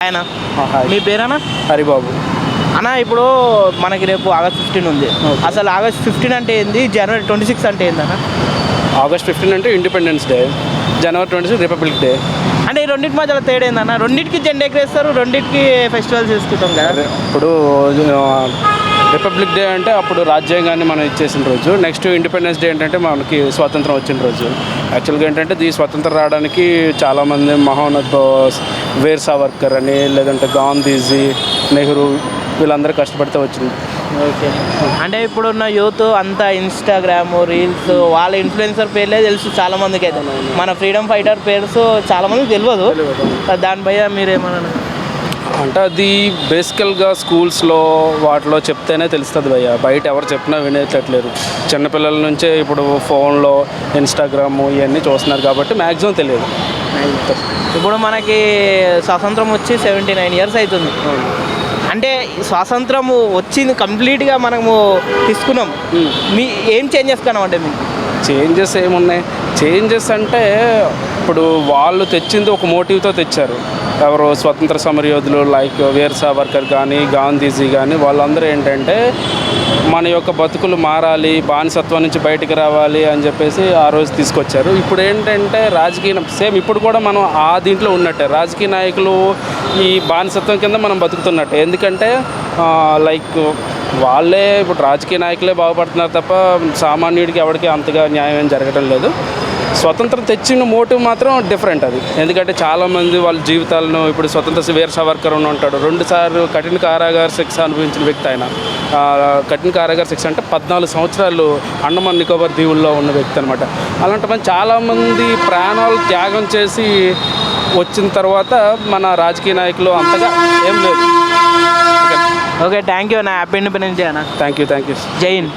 ఆయన హాయ్. మీ పేరేనా హరిబాబు. అన్న ఇప్పుడు మనకి రేపు ఆగస్ట్ 15 ఉంది. అసలు ఆగస్ట్ 15 అంటే ఏంది, జనవరి 26 అంటే ఏందన్న? ఆగస్ట్ 15 అంటే ఇండిపెండెన్స్ డే, జనవరి 26 రిపబ్లిక్ డే. అంటే ఈ రెండింటి మధ్యలో తేడా ఏందన్న? రెండింటికి జెండా ఎగరేస్తారు, రెండింటికి ఫెస్టివల్స్ చేసుకుంటాం కదా. ఇప్పుడు రిపబ్లిక్ డే అంటే అప్పుడు రాజ్యాంగాన్ని మనం ఇచ్చేసిన రోజు. నెక్స్ట్ ఇండిపెండెన్స్ డే ఏంటంటే మనకి స్వాతంత్రం వచ్చిన రోజు. యాక్చువల్గా ఏంటంటే ఈ స్వాతంత్రం రావడానికి చాలామంది మహోన్నత వీర్ సావర్కర్ అని, లేదంటే గాంధీజీ, నెహ్రూ వీళ్ళందరూ కష్టపడితే వచ్చింది. ఓకే. అంటే ఇప్పుడున్న యూత్ అంతా ఇన్స్టాగ్రామ్ రీల్స్ వాళ్ళ ఇన్ఫ్లుయెన్సర్ పేర్లే తెలుసు చాలా మందికి. అయితే మన ఫ్రీడమ్ ఫైటర్ పేర్స్ చాలా మందికి తెలియదు. దానిపై మీరేమన్నా అంటే అది బేసికల్గా స్కూల్స్లో వాటిలో చెప్తేనే తెలుస్తుంది భయ్య. బయట ఎవరు చెప్పినా వినేటట్లేరు. చిన్నపిల్లల నుంచే ఇప్పుడు ఫోన్లో ఇన్స్టాగ్రామ్ ఇవన్నీ చూస్తున్నారు కాబట్టి మ్యాక్సిమం తెలియదు. ఇప్పుడు మనకి స్వాతంత్రం వచ్చి 79 years అవుతుంది. అంటే స్వాతంత్రము వచ్చింది కంప్లీట్గా మనము తీసుకున్నాం. మీ ఏం చేంజెస్ కనవంటే మీకు? చేంజెస్ ఏమున్నాయి? చేంజెస్ అంటే ఇప్పుడు వాళ్ళు తెచ్చింది ఒక మోటివ్తో తెచ్చారు. ఎవరు స్వతంత్ర సమరయోధులు లైక్ వీర్ సావర్కర్ కానీ, గాంధీజీ కానీ, వాళ్ళందరూ ఏంటంటే మన యొక్క బతుకులు మారాలి, బానిసత్వం నుంచి బయటికి రావాలి అని చెప్పేసి ఆ రోజు తీసుకొచ్చారు. ఇప్పుడు ఏంటంటే రాజకీయ సేమ్ ఇప్పుడు కూడా మనం ఆ దీంట్లో ఉన్నట్టే. రాజకీయ నాయకులు ఈ బానిసత్వం కింద మనం బతుకుతున్నట్టే. ఎందుకంటే లైక్ వాళ్ళే ఇప్పుడు రాజకీయ నాయకులే బాగుపడుతున్నారు తప్ప సామాన్యుడికి ఎవరికి అంతగా న్యాయం ఏం జరగడం లేదు. స్వతంత్రం తెచ్చిన మోటివ్ మాత్రం డిఫరెంట్ అది. ఎందుకంటే చాలామంది వాళ్ళ జీవితాలను ఇప్పుడు స్వతంత్ర వీర్ సావర్కర్ అని ఉంటాడు. 2 సార్లు కఠిన కారాగార శిక్ష అనుభవించిన వ్యక్తి ఆయన. కఠిన కారాగార శిక్ష అంటే 14 సంవత్సరాలు అండమాన్ నికోబార్ దీవుల్లో ఉన్న వ్యక్తి అనమాట. అలాంటి మంది చాలామంది ప్రాణాలు త్యాగం చేసి వచ్చిన తర్వాత మన రాజకీయ నాయకులు అంతగా ఏం లేదు. ఓకే, థ్యాంక్ యూ అన్న. హ్యాపీ ఇండిపెండెన్స్ డే అన్న. Thank you. జై హింద్.